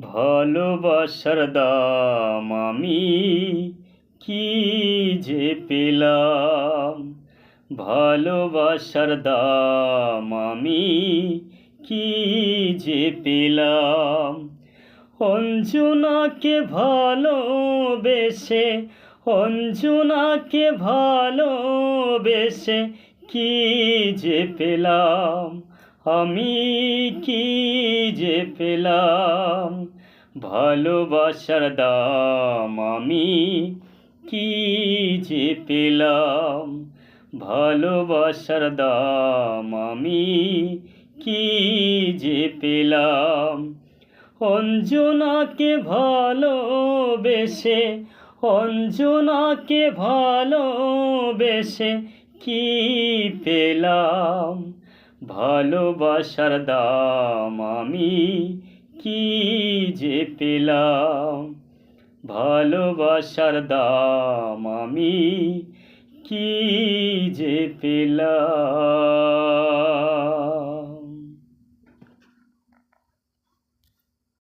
ভালোবাসার দাম আমি কি যে পেলাম। ভালোবাসার দাম আমি কি যে পেলাম। অঞ্জনাকে ভালোবেসে, অঞ্জনাকে ভালোবেসে কি যে পেলাম। আমি কি যে পেলাম। ভালোবাসার দাম আমি কি যে পেলাম। ভালোবাসার দাম আমি কি যে পেলাম। অঞ্জনাকে ভালোবেসে, অঞ্জনাকে ভালোবেসে কি পেলাম। ভালোবাসার দাম আমি কি যে পেলাম। ভালোবাসার দাম আমি কি যে পেলাম।